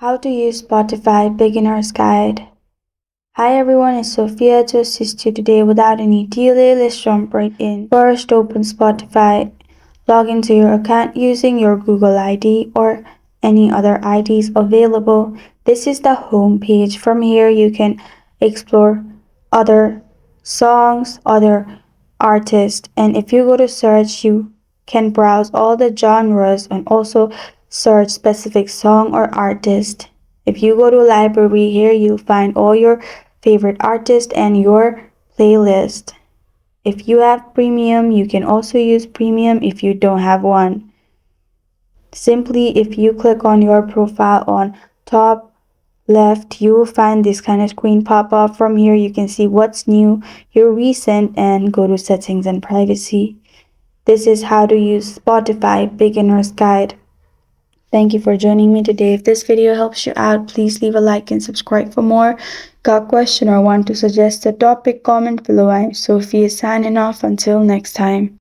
How to use Spotify Beginner's Guide. Hi everyone, it's Sophia to assist you today without any delay. Let's jump right in. First, open Spotify. Log into your account using your Google ID or any other IDs available. This is the home page. From here, you can explore other songs, other artists, and if you go to search, you can browse all the genres and also search specific song or artist. If you go to library here, you'll find all your favorite artists and your playlist. If you have premium, you can also use premium if you don't have one. Simply, if you click on your profile on top left, you will find this kind of screen pop up. From here, you can see what's new, your recent, and go to settings and privacy. This is how to use Spotify Beginner's Guide. Thank you for joining me today. If this video helps you out, please leave a like and subscribe for more. Got a question or want to suggest a topic? Comment below. I'm Sophia signing off. Until next time.